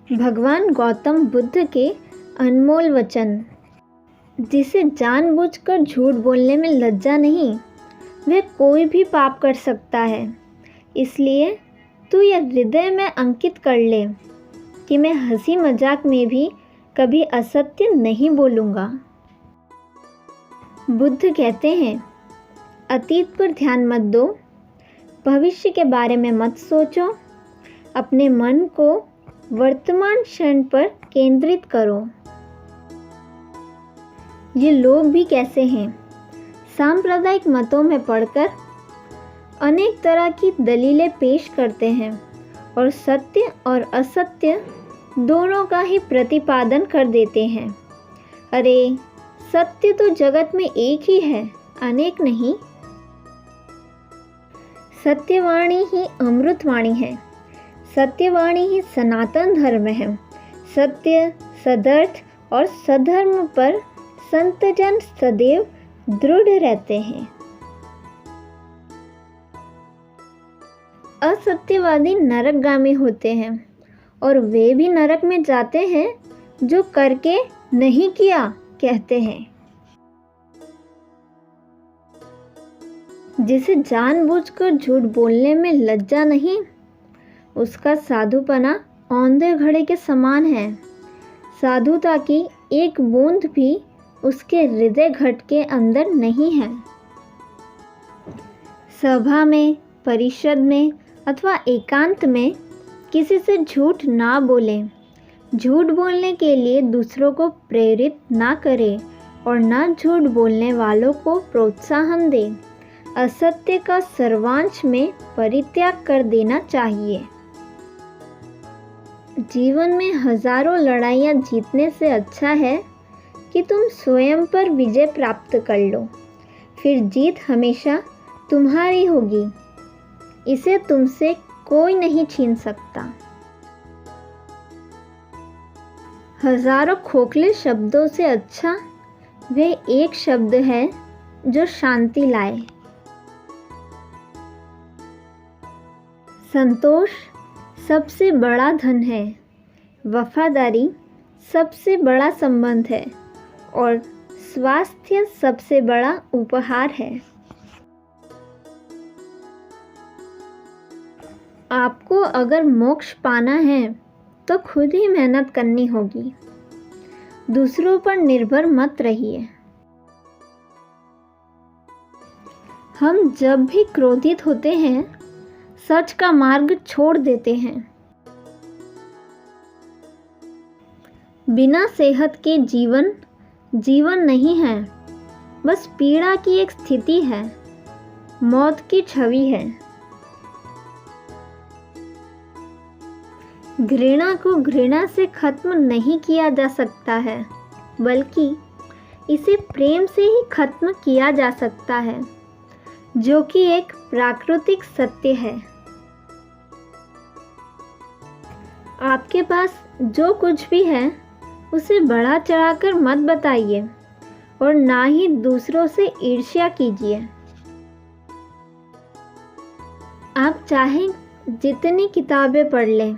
भगवान गौतम बुद्ध के अनमोल वचन। जिसे जानबूझकर झूठ बोलने में लज्जा नहीं, वह कोई भी पाप कर सकता है। इसलिए तू यह हृदय में अंकित कर ले कि मैं हंसी मजाक में भी कभी असत्य नहीं बोलूँगा। बुद्ध कहते हैं, अतीत पर ध्यान मत दो, भविष्य के बारे में मत सोचो, अपने मन को वर्तमान क्षण पर केंद्रित करो। ये लोग भी कैसे हैं? सांप्रदायिक मतों में पढ़कर अनेक तरह की दलीलें पेश करते हैं और सत्य और असत्य दोनों का ही प्रतिपादन कर देते हैं। अरे, सत्य तो जगत में एक ही है, अनेक नहीं। सत्यवाणी ही अमृतवाणी है, सत्यवाणी ही सनातन धर्म है। सत्य, सदर्थ और सधर्म पर संतजन सदैव दृढ़ रहते हैं। असत्यवादी नरकगामी होते हैं और वे भी नरक में जाते हैं जो करके नहीं किया कहते हैं। जिसे जानबूझकर झूठ बोलने में लज्जा नहीं, उसका साधुपना औंधे घड़े के समान है। साधुता की एक बूंद भी उसके हृदय घट के अंदर नहीं है। सभा में, परिषद में अथवा एकांत में किसी से झूठ ना बोलें। झूठ बोलने के लिए दूसरों को प्रेरित ना करें और ना झूठ बोलने वालों को प्रोत्साहन दें। असत्य का सर्वांश में परित्याग कर देना चाहिए। जीवन में हजारों लड़ाइयाँ जीतने से अच्छा है कि तुम स्वयं पर विजय प्राप्त कर लो, फिर जीत हमेशा तुम्हारी होगी। इसे तुमसे कोई नहीं छीन सकता। हजारों खोखले शब्दों से अच्छा वह एक शब्द है जो शांति लाए। संतोष सबसे बड़ा धन है, वफादारी सबसे बड़ा संबंध है और स्वास्थ्य सबसे बड़ा उपहार है। आपको अगर मोक्ष पाना है तो खुद ही मेहनत करनी होगी। दूसरों पर निर्भर मत रहिए। हम जब भी क्रोधित होते हैं, सच का मार्ग छोड़ देते हैं। बिना सेहत के जीवन नहीं है, बस पीड़ा की एक स्थिति है, मौत की छवि है। घृणा को घृणा से खत्म नहीं किया जा सकता है, बल्कि इसे प्रेम से ही खत्म किया जा सकता है, जो कि एक प्राकृतिक सत्य है। आपके पास जो कुछ भी है उसे बढ़ा चढ़ाकर मत बताइए और ना ही दूसरों से ईर्ष्या कीजिए। आप चाहे जितनी किताबें पढ़ लें,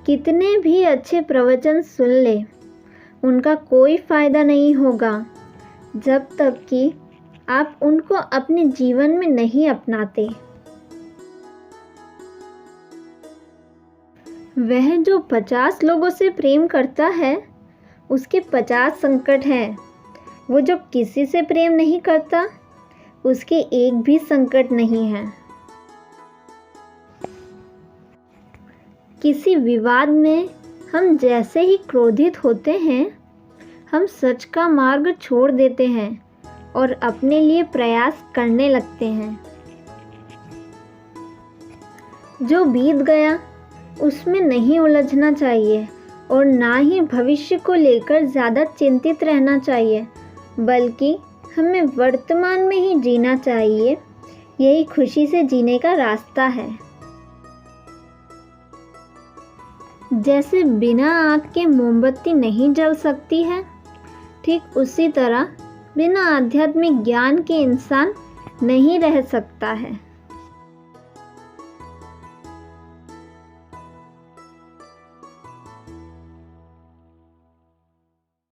कितने भी अच्छे प्रवचन सुन लें, उनका कोई फ़ायदा नहीं होगा जब तक कि आप उनको अपने जीवन में नहीं अपनाते। वह जो 50 लोगों से प्रेम करता है, उसके 50 संकट हैं। वो जो किसी से प्रेम नहीं करता, उसके एक भी संकट नहीं है। किसी विवाद में हम जैसे ही क्रोधित होते हैं, हम सच का मार्ग छोड़ देते हैं और अपने लिए प्रयास करने लगते हैं। जो बीत गया उसमें नहीं उलझना चाहिए और ना ही भविष्य को लेकर ज़्यादा चिंतित रहना चाहिए, बल्कि हमें वर्तमान में ही जीना चाहिए। यही खुशी से जीने का रास्ता है। जैसे बिना आग के मोमबत्ती नहीं जल सकती है, ठीक उसी तरह बिना आध्यात्मिक ज्ञान के इंसान नहीं रह सकता है।